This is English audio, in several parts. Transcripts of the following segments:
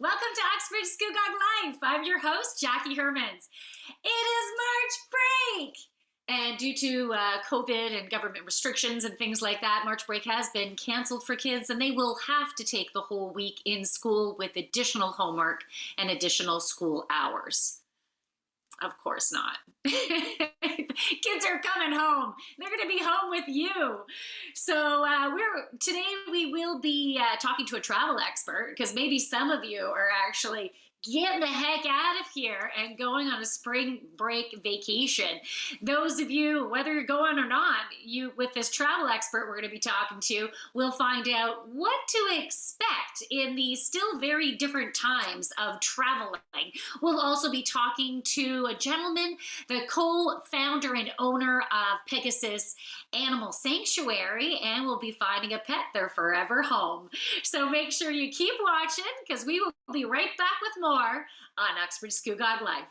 Welcome to Uxbridge Scugog Life. I'm your host, Jackie Hermans. It is March break! And due to COVID and government restrictions and things like that, March break has been canceled for kids, and they will have to take the whole week in school with additional homework and additional school hours. Of course not. Kids are coming home. They're going to be home with you. So today we will be talking to a travel expert, because maybe some of you are actually getting the heck out of here and going on a spring break vacation. Those of you, whether you're going or not, with this travel expert we're going to be talking to, will find out what to expect in these still very different times of traveling. We'll also be talking to a gentleman, the co-founder and owner of Pegasus Animal Sanctuary, and we'll be finding a pet, their forever home. So make sure you keep watching, because we will be right back with more on Uxbridge Scugog Life.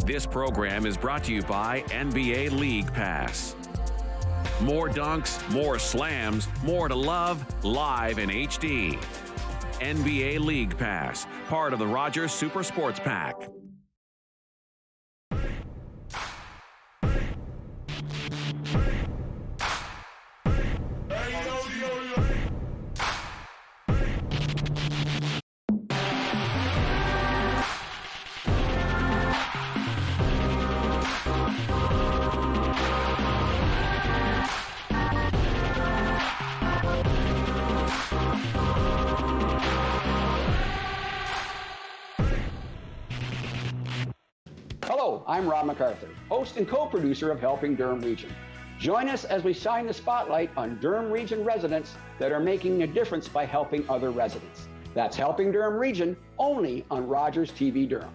This program is brought to you by NBA League Pass. More dunks, more slams, more to love, live in HD. NBA League Pass, part of the Rogers Super Sports Pack. Hello, I'm Rob MacArthur, host and co-producer of Helping Durham Region. Join us as we shine the spotlight on Durham Region residents that are making a difference by helping other residents. That's Helping Durham Region, only on Rogers TV Durham.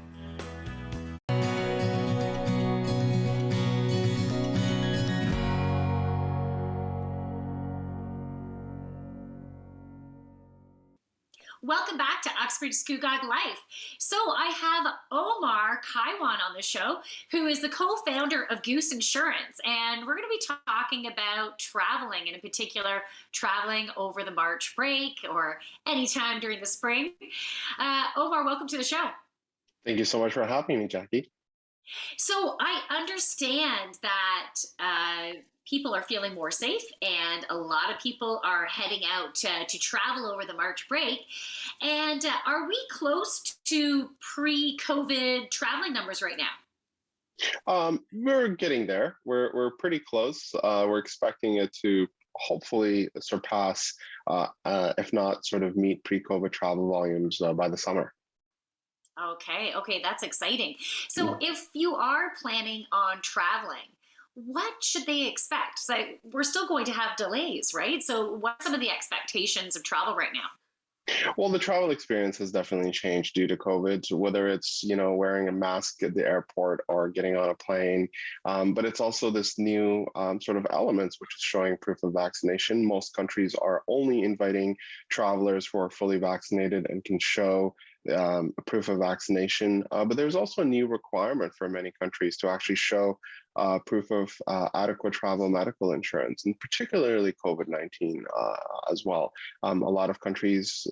Welcome back to Uxbridge Scugog Life. So I have Omar Kaiwan on the show, who is the co-founder of Goose Insurance. And we're going to be talking about traveling, and in particular, traveling over the March break or anytime during the spring. Omar, welcome to the show. Thank you so much for having me, Jackie. So I understand that people are feeling more safe, and a lot of people are heading out to travel over the March break. And are we close to pre-COVID traveling numbers right now? We're getting there. We're pretty close. We're expecting it to hopefully surpass, if not sort of meet pre-COVID travel volumes by the summer. Okay, that's exciting. So if you are planning on traveling, what should they expect? So we're still going to have delays, right? So what are some of the expectations of travel right now? Well, the travel experience has definitely changed due to COVID, whether it's, wearing a mask at the airport or getting on a plane. But it's also this new sort of elements, which is showing proof of vaccination. Most countries are only inviting travelers who are fully vaccinated and can show a proof of vaccination. But there's also a new requirement for many countries to actually show proof of adequate travel medical insurance, and particularly COVID-19 as well. A lot of countries,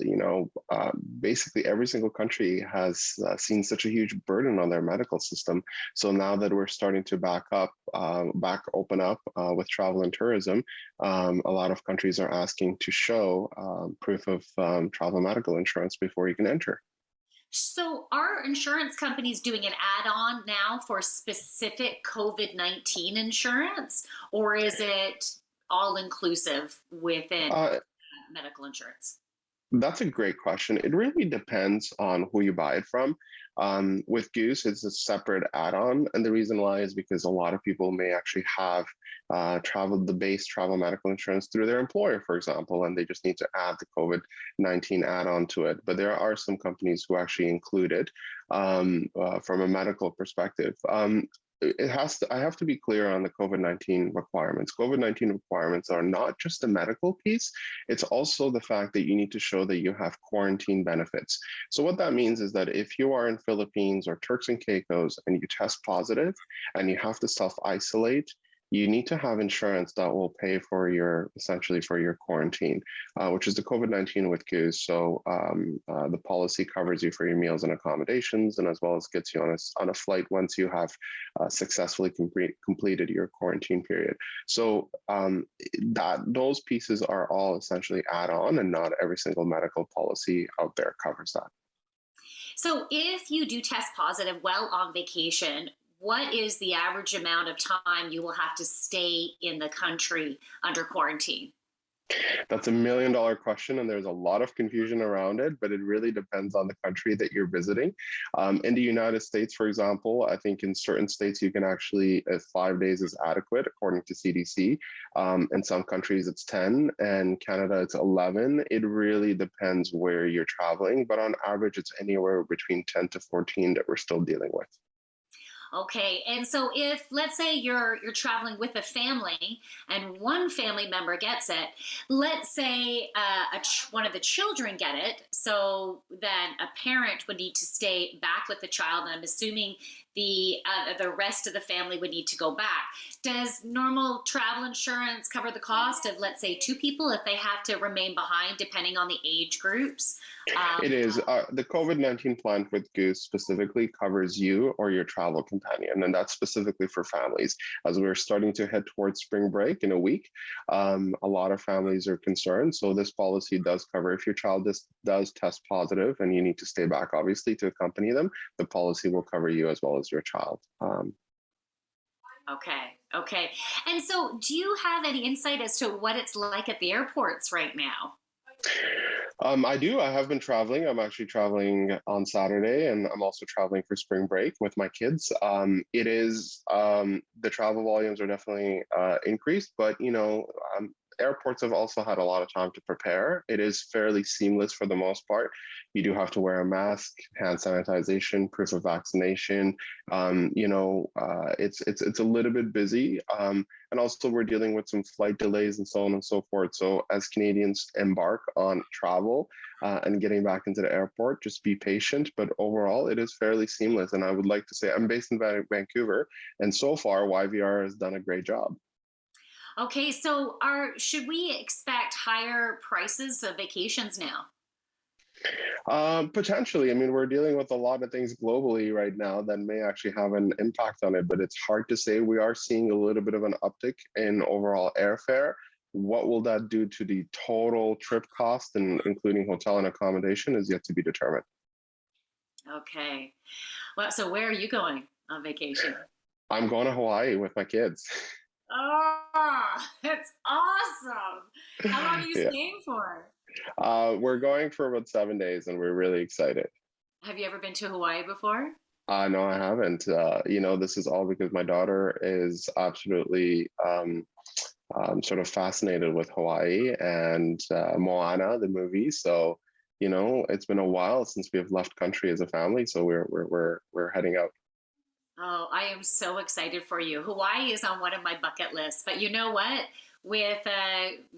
basically every single country has seen such a huge burden on their medical system. So now that we're starting to open up with travel and tourism, a lot of countries are asking to show proof of travel medical insurance before you can enter. So are insurance companies doing an add-on now for specific COVID-19 insurance, or is it all-inclusive within medical insurance? That's a great question. It really depends on who you buy it from. With Goose, it's a separate add-on, and the reason why is because a lot of people may actually have the base travel medical insurance through their employer, for example, and they just need to add the COVID-19 add-on to it. But there are some companies who actually include it from a medical perspective. I have to be clear on the COVID-19 requirements. COVID-19 requirements are not just the medical piece, it's also the fact that you need to show that you have quarantine benefits. So what that means is that if you are in Philippines or Turks and Caicos and you test positive and you have to self-isolate, you need to have insurance that will pay for essentially for your quarantine, which is the COVID-19 with Goose. So the policy covers you for your meals and accommodations, and as well as gets you on a flight once you have successfully completed your quarantine period. So those pieces are all essentially add-on, and not every single medical policy out there covers that. So if you do test positive while on vacation, what is the average amount of time you will have to stay in the country under quarantine? That's $1 million question, and there's a lot of confusion around it, but it really depends on the country that you're visiting. In the United States, for example, I think in certain states you can actually, 5 days is adequate according to CDC. In some countries it's 10, and Canada it's 11. It really depends where you're traveling, but on average it's anywhere between 10 to 14 that we're still dealing with. Okay, and so if let's say you're traveling with a family and one family member gets it, let's say one of the children get it, so then a parent would need to stay back with the child, and I'm assuming the rest of the family would need to go back. Does normal travel insurance cover the cost of, let's say, two people if they have to remain behind, depending on the age groups? It is. The COVID-19 plan with Goose specifically covers you or your travel companion, and that's specifically for families. As we're starting to head towards spring break in a week, a lot of families are concerned. So this policy does cover if your child does test positive and you need to stay back, obviously, to accompany them, the policy will cover you as well as your child. Okay. And so do you have any insight as to what it's like at the airports right now? I do. I have been traveling. I'm actually traveling on Saturday, and I'm also traveling for spring break with my kids. It is the travel volumes are definitely increased, but airports have also had a lot of time to prepare. It is fairly seamless for the most part. You do have to wear a mask, hand sanitization, proof of vaccination. It's a little bit busy, and also we're dealing with some flight delays and so on and so forth. So as Canadians embark on travel and getting back into the airport, just be patient. But overall, it is fairly seamless. And I would like to say I'm based in Vancouver, and so far YVR has done a great job. Okay, so should we expect higher prices of vacations now? Potentially. I mean, we're dealing with a lot of things globally right now that may actually have an impact on it, but it's hard to say. We are seeing a little bit of an uptick in overall airfare. What will that do to the total trip cost, and including hotel and accommodation, is yet to be determined. Okay. Well, so where are you going on vacation? I'm going to Hawaii with my kids. Oh, that's awesome. How long are you staying for? We're going for about 7 days, and we're really excited. Have you ever been to Hawaii before? No, I haven't. This is all because my daughter is absolutely sort of fascinated with Hawaii and Moana, the movie. So, it's been a while since we have left country as a family. So we're heading out. Oh, I am so excited for you. Hawaii is on one of my bucket lists, but you know what? With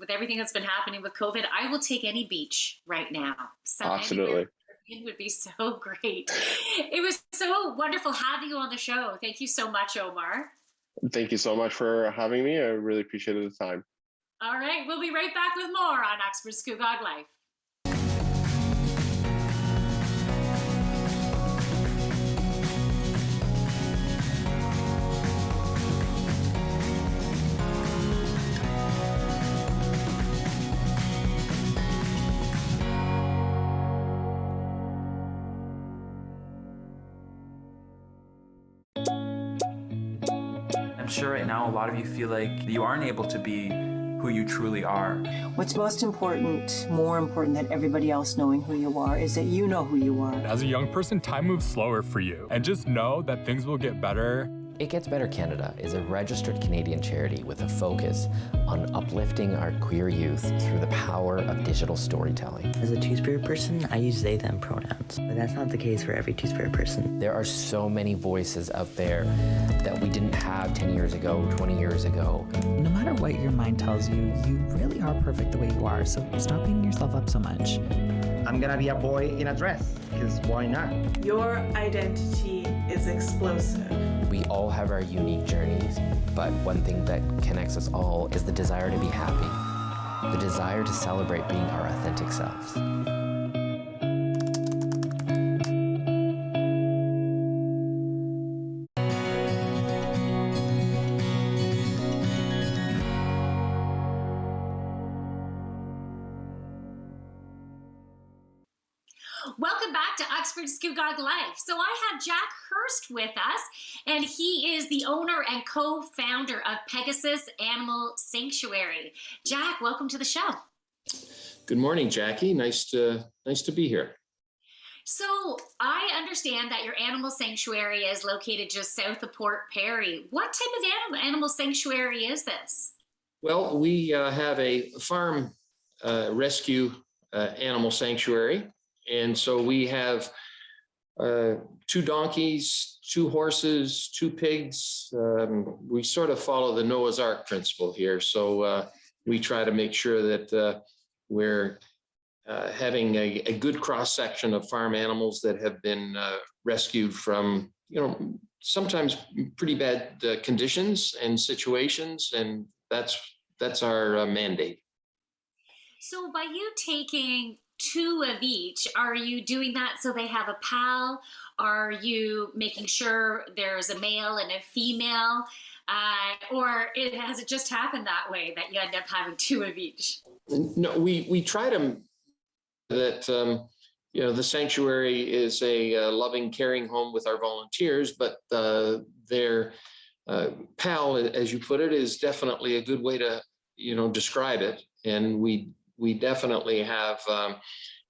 everything that's been happening with COVID, I will take any beach right now. So absolutely. It would be so great. It was so wonderful having you on the show. Thank you so much, Omar. Thank you so much for having me. I really appreciated the time. All right, we'll be right back with more on Uxbridge Scugog Life. I'm sure right now a lot of you feel like you aren't able to be who you truly are. What's most important, more important than everybody else knowing who you are, is that you know who you are. As a young person, time moves slower for you. And just know that things will get better. It Gets Better Canada is a registered Canadian charity with a focus on uplifting our queer youth through the power of digital storytelling. As a Two-Spirit person, I use they, them pronouns, but that's not the case for every Two-Spirit person. There are so many voices out there that we didn't have 10 years ago, 20 years ago. No matter what your mind tells you, you really are perfect the way you are, so stop beating yourself up so much. I'm gonna be a boy in a dress, because why not? Your identity is explosive. We all have our unique journeys, but one thing that connects us all is the desire to be happy, the desire to celebrate being our authentic selves. Welcome back to Uxbridge Scugog Life. So I have Jack Hurst with us, and he is the owner and co-founder of Pegasus Animal Sanctuary. Jack, welcome to the show. Good morning, Jackie. Nice to be here. So I understand that your animal sanctuary is located just south of Port Perry. What type of animal sanctuary is this? Well, we have a farm rescue animal sanctuary. And so we have 2 donkeys, 2 horses, 2 pigs. We sort of follow the Noah's Ark principle here. So we try to make sure that we're having a good cross-section of farm animals that have been rescued from, sometimes pretty bad conditions and situations. And that's our mandate. So by you taking 2 of each, are you doing that so they have a pal? Are you making sure there's a male and a female? Or has it just happened that way that you end up having 2 of each? No, we try to, that, the sanctuary is a loving, caring home with our volunteers, but their pal, as you put it, is definitely a good way to, describe it. And we definitely have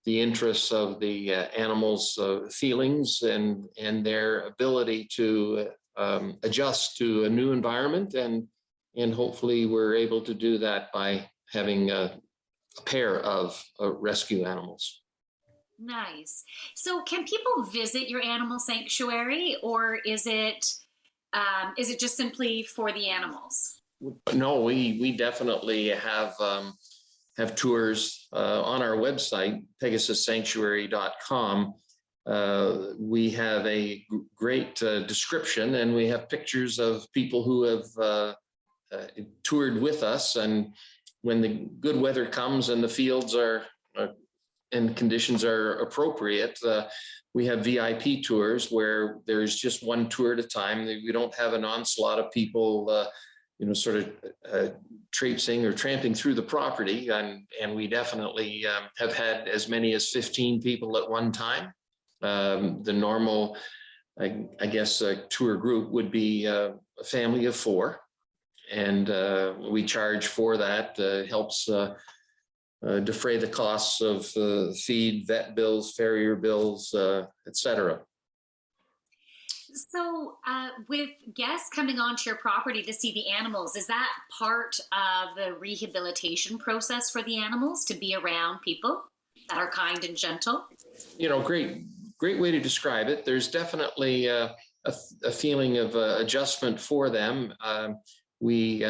the interests of the animals' feelings and their ability to adjust to a new environment. And hopefully we're able to do that by having a pair of rescue animals. Nice. So can people visit your animal sanctuary, or is it just simply for the animals? No, we definitely have tours on our website, pegasussanctuary.com. We have a great description, and we have pictures of people who have toured with us. And when the good weather comes and the fields are and conditions are appropriate, we have VIP tours where there's just one tour at a time. We don't have an onslaught of people sort of traipsing or tramping through the property. And we definitely have had as many as 15 people at one time. The normal, I guess, tour group would be a family of 4. And we charge for that, helps defray the costs of feed, vet bills, farrier bills, et cetera. So with guests coming onto your property to see the animals, is that part of the rehabilitation process for the animals, to be around people that are kind and gentle? Great way to describe it. There's definitely a feeling of adjustment for them. We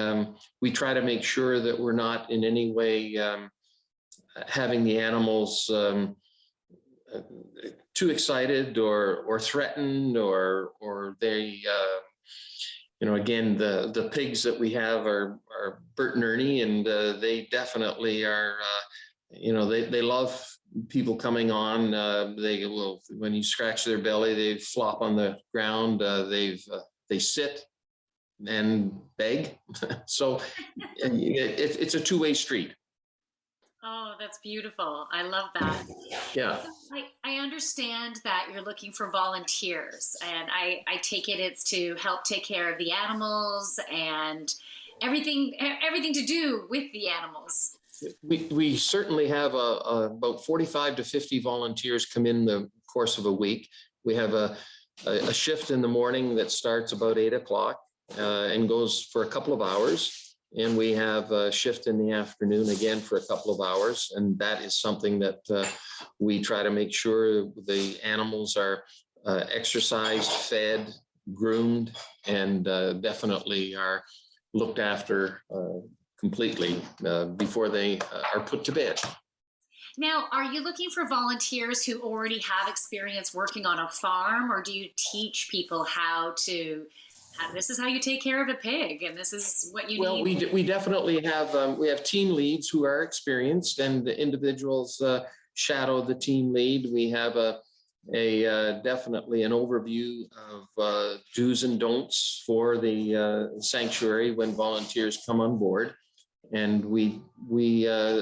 try to make sure that we're not in any way having the animals too excited or threatened, or they, again, the pigs that we have are Bert and Ernie, and they definitely are, they love people coming on. They will, when you scratch their belly, they flop on the ground. They sit and beg. So it's a two-way street. Oh, that's beautiful. I love that. Yeah. So I understand that you're looking for volunteers, and I take it's to help take care of the animals and everything to do with the animals. We certainly have about 45 to 50 volunteers come in the course of a week. We have a shift in the morning that starts about 8 o'clock and goes for a couple of hours. And we have a shift in the afternoon again for a couple of hours. And that is something that we try to make sure the animals are exercised, fed, groomed, and definitely are looked after completely before they are put to bed. Now, are you looking for volunteers who already have experience working on a farm, or do you teach people this is how you take care of a pig, and this is what you need? Well, we definitely have we have team leads who are experienced, and the individuals shadow the team lead. We have definitely an overview of do's and don'ts for the sanctuary when volunteers come on board. And we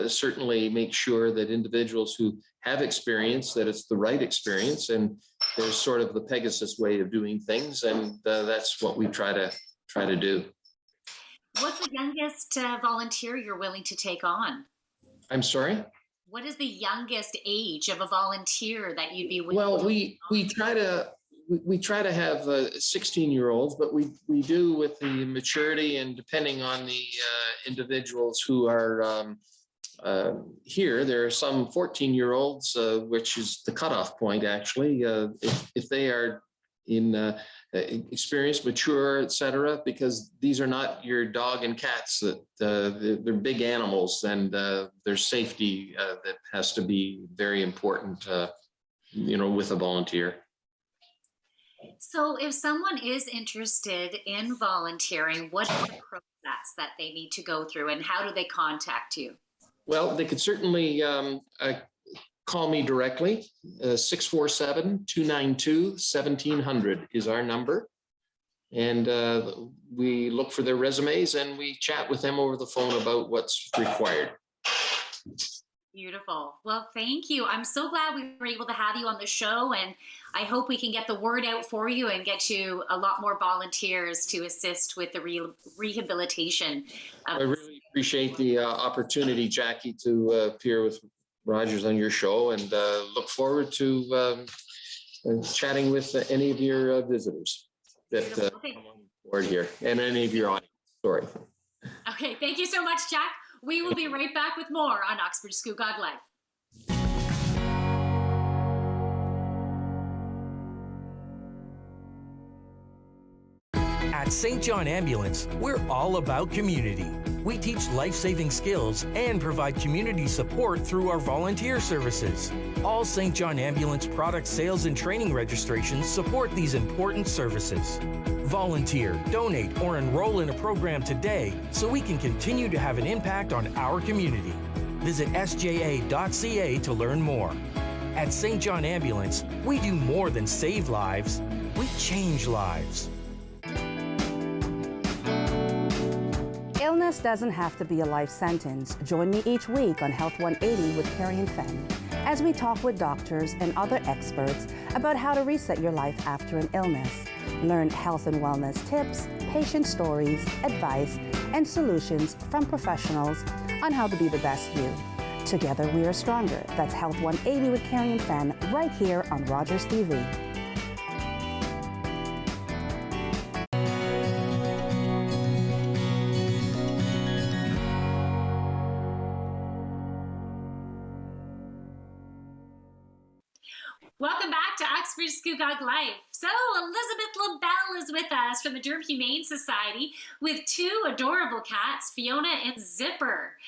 certainly make sure that individuals who have experience, that it's the right experience, and there's sort of the Pegasus way of doing things, and that's what we try to do. What's the youngest volunteer you're willing to take on? I'm sorry? What is the youngest age of a volunteer that you'd be willing Well, to take on? we try to have 16-year-olds, but we do with the maturity and depending on the individuals who are here. There are some 14-year-olds, which is the cutoff point, actually, if they are in experience, mature, etc., because these are not your dog and cats. That they're big animals, and their safety that has to be very important, with a volunteer. So if someone is interested in volunteering, what is the process that they need to go through, and how do they contact you? Well, they could certainly call me directly. 647-292-1700 is our number. And we look for their resumes and we chat with them over the phone about what's required. Beautiful. Well, thank you. I'm so glad we were able to have you on the show, and I hope we can get the word out for you and get you a lot more volunteers to assist with the rehabilitation. I really appreciate the opportunity, Jackie, to appear with Rogers on your show, and look forward to chatting with any of your visitors that come on board here, and any of your audience. Sorry. Okay, thank you so much, Jack. We will be right back with more on Uxbridge Scugog Life. At St. John Ambulance, we're all about community. We teach life-saving skills and provide community support through our volunteer services. All St. John Ambulance product sales and training registrations support these important services. Volunteer, donate, or enroll in a program today so we can continue to have an impact on our community. Visit sja.ca to learn more. At St. John Ambulance, we do more than save lives, we change lives. Illness doesn't have to be a life sentence. Join me each week on Health 180 with Carrie and Fenn as we talk with doctors and other experts about how to reset your life after an illness. Learn health and wellness tips, patient stories, advice, and solutions from professionals on how to be the best you. Together we are stronger. That's Health 180 with Carrie and Fenn right here on Rogers TV. Welcome back to Uxbridge Scugog Life. So Elizabeth LaBelle is with us from the Durham Humane Society with two adorable cats, Fiona and Zipper.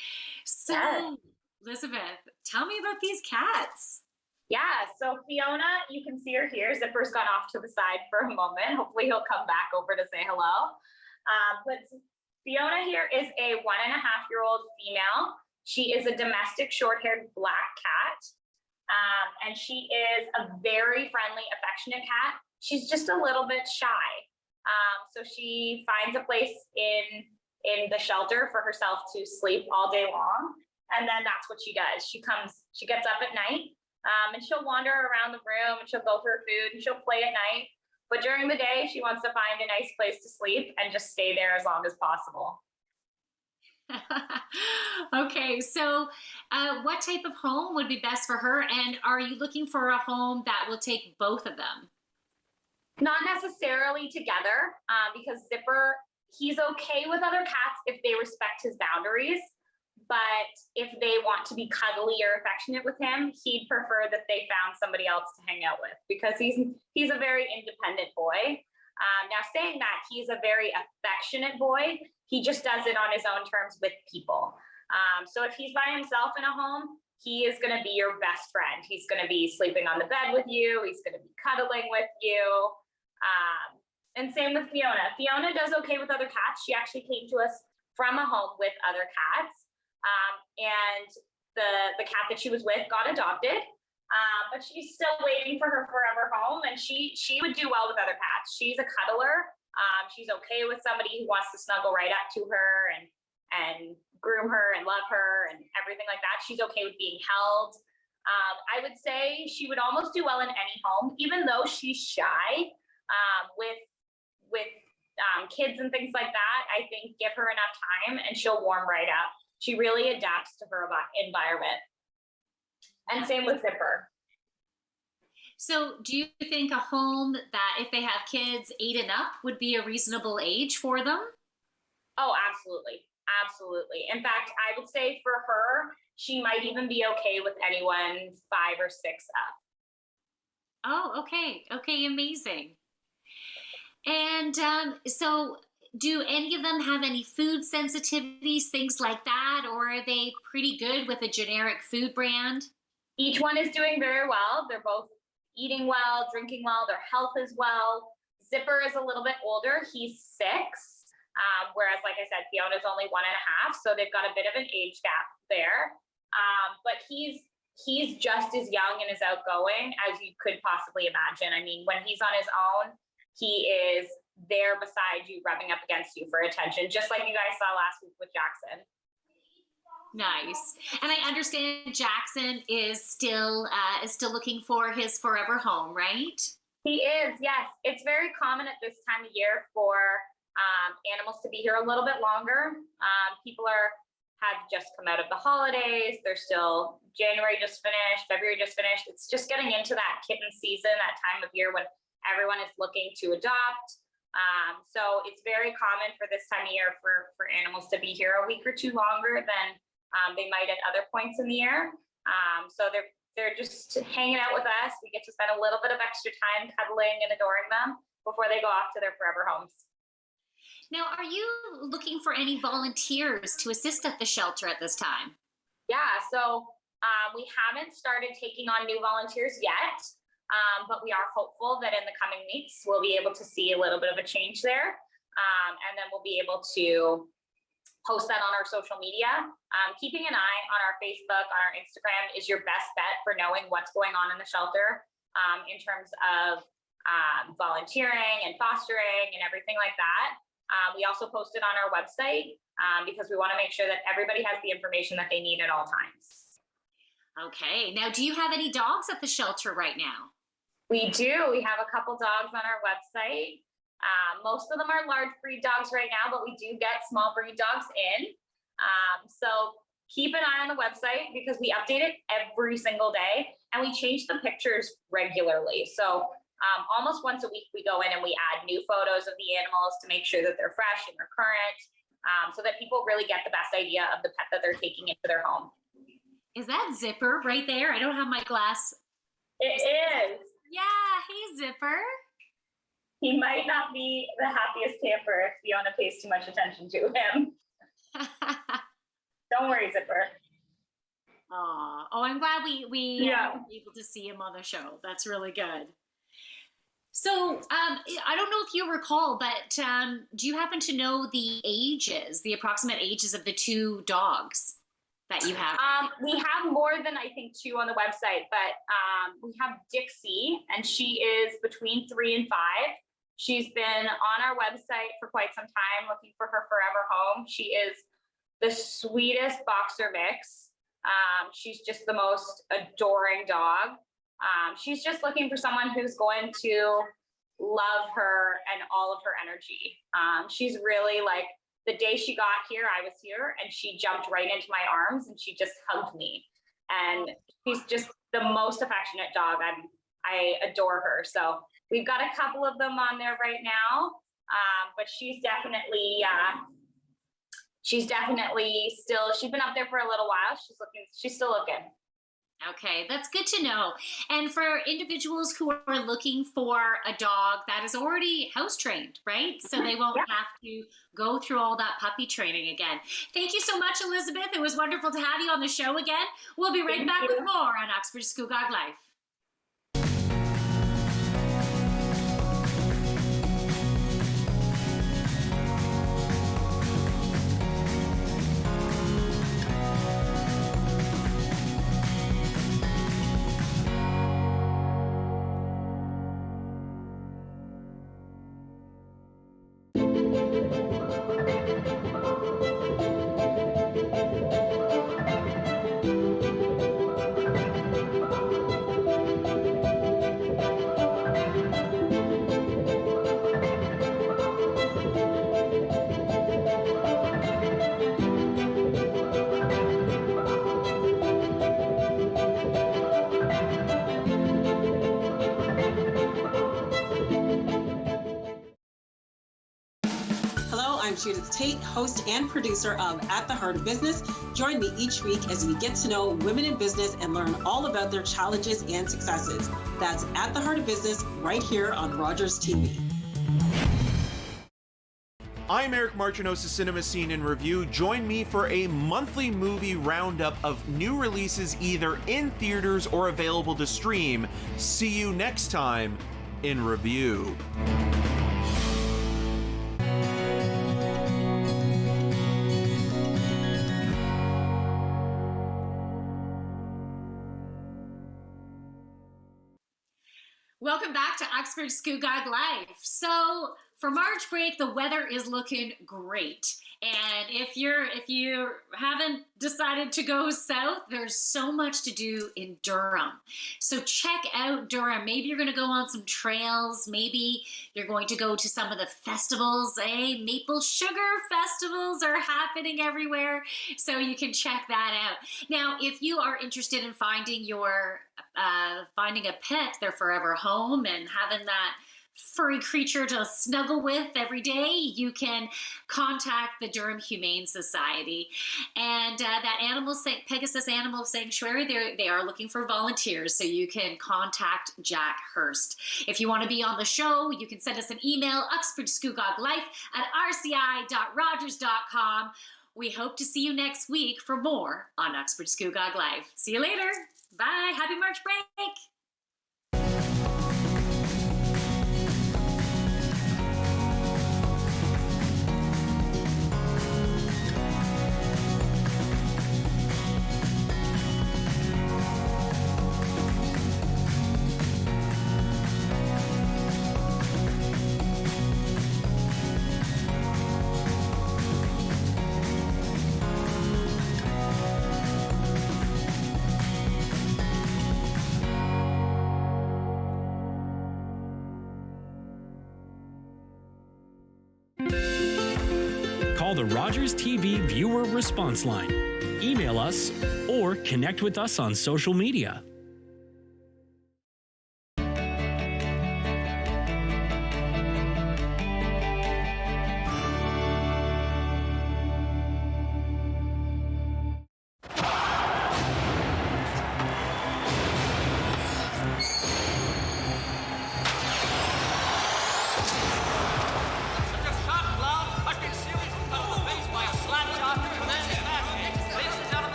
So Elizabeth, tell me about these cats. Yeah, so Fiona, you can see her here. Zipper's gone off to the side for a moment. Hopefully he'll come back over to say hello. But Fiona here is a 1.5-year-old female. She is a domestic short-haired black cat. And she is a very friendly, affectionate cat. She's just a little bit shy. So she finds a place in the shelter for herself to sleep all day long. And then that's what she does. She gets up at night and she'll wander around the room and she'll go for her food and she'll play at night. But during the day, she wants to find a nice place to sleep and just stay there as long as possible. Okay, so what type of home would be best for her? And are you looking for a home that will take both of them? Not necessarily together, because Zipper, he's okay with other cats if they respect his boundaries. But if they want to be cuddly or affectionate with him, he'd prefer that they found somebody else to hang out with because he's a very independent boy. Now, saying that, he's a very affectionate boy. He just does it on his own terms with people. So if he's by himself in a home, he is going to be your best friend. He's going to be sleeping on the bed with you. He's going to be cuddling with you. And same with Fiona. Fiona does okay with other cats. She actually came to us from a home with other cats. And the cat that she was with got adopted. But she's still waiting for her forever home, and she would do well with other cats. She's a cuddler. She's okay with somebody who wants to snuggle right up to her and groom her and love her and everything like that. She's okay with being held. I would say she would almost do well in any home, even though she's shy with kids and things like that. I think give her enough time and she'll warm right up. She really adapts to her environment. And same with Zipper. So do you think a home that if they have kids 8 and up would be a reasonable age for them? Oh, absolutely. Absolutely. In fact, I would say for her, she might even be okay with anyone 5 or 6 up. Oh, okay. Okay, amazing. And so do any of them have any food sensitivities, things like that, or are they pretty good with a generic food brand? Each one is doing very well. They're both eating well, drinking well, their health is well. Zipper is a little bit older. He's 6. Whereas, like I said, Fiona's only 1.5. So they've got a bit of an age gap there. But he's just as young and as outgoing as you could possibly imagine. I mean, when he's on his own, he is there beside you, rubbing up against you for attention, just like you guys saw last week with Jackson. Nice. And I understand Jackson is still looking for his forever home, right? He is, yes. It's very common at this time of year for animals to be here a little bit longer. People have just come out of the holidays. They're still, January just finished, February just finished. It's just getting into that kitten season, that time of year when everyone is looking to adopt. So it's very common for this time of year for animals to be here a week or 2 longer than they might at other points in the year. So they're just hanging out with us. We get to spend a little bit of extra time cuddling and adoring them before they go off to their forever homes. Now, are you looking for any volunteers to assist at the shelter at this time? Yeah, so we haven't started taking on new volunteers yet, but we are hopeful that in the coming weeks, we'll be able to see a little bit of a change there. And then we'll be able to post that on our social media. Keeping an eye on our Facebook, on our Instagram is your best bet for knowing what's going on in the shelter in terms of volunteering and fostering and everything like that. We also post it on our website because we want to make sure that everybody has the information that they need at all times. Okay. Now, do you have any dogs at the shelter right now? We do. We have a couple dogs on our website. Most of them are large breed dogs right now, but we do get small breed dogs in. So keep an eye on the website because we update it every single day and we change the pictures regularly. So almost once a week we go in and we add new photos of the animals to make sure that they're fresh and they're current, so that people really get the best idea of the pet that they're taking into their home. Is that Zipper right there? I don't have my glass. It is. Yeah. Hey, Zipper. He might not be the happiest camper if Fiona pays too much attention to him. Don't worry, Zipper. Oh, I'm glad we were able to see him on the show. That's really good. So I don't know if you recall, but do you happen to know the approximate ages of the 2 dogs that you have? We have more than I think 2 on the website, but we have Dixie, and she is between 3 and 5. She's been on our website for quite some time looking for her forever home. She is the sweetest boxer mix. She's just the most adoring dog. She's just looking for someone who's going to love her and all of her energy. She's really like the day she got here, I was here, and she jumped right into my arms and she just hugged me. And she's just the most affectionate dog. I adore her. So we've got a couple of them on there right now, but she's definitely still. She's been up there for a little while. She's still looking. Okay, that's good to know. And for individuals who are looking for a dog that is already house trained, right? So they won't have to go through all that puppy training again. Thank you so much, Elizabeth. It was wonderful to have you on the show again. We'll be right back with more on Uxbridge Scugog Life. I'm Judith Tate, host and producer of At the Heart of Business. Join me each week as we get to know women in business and learn all about their challenges and successes. That's At the Heart of Business right here on Rogers TV. I'm Eric Marchinosa's Cinema Scene in Review. Join me for a monthly movie roundup of new releases either in theaters or available to stream. See you next time in Review. Welcome back to Uxbridge Scugog Life. So for March break, the weather is looking great. And if you haven't decided to go south, there's so much to do in Durham. So check out Durham. Maybe you're going to go on some trails. Maybe you're going to go to some of the festivals. Maple sugar festivals are happening everywhere. So you can check that out. Now, if you are interested in finding a pet, their forever home, and having that furry creature to snuggle with every day, you can contact the Durham Humane Society. And that Pegasus Animal Sanctuary, they are looking for volunteers, so you can contact Jack Hurst. If you want to be on the show, you can send us an email, uxbridgescugoglife@rci.rogers.com. We hope to see you next week for more on Uxbridge Scugog Life. See you later. Bye. Happy March break. Call the Rogers TV Viewer Response Line. Email us or connect with us on social media.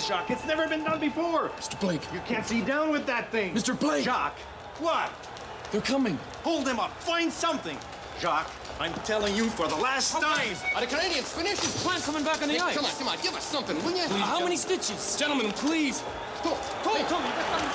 Jacques, it's never been done before. Mr. Blake. You can't see down with that thing. Mr. Blake. Jacques, what? They're coming. Hold them up. Find something. Jacques, I'm telling you for the last time. Are the Canadians finished? His plan coming back on the ice. Come on, give us something, will you? How many stitches? Gentlemen, please. Come on.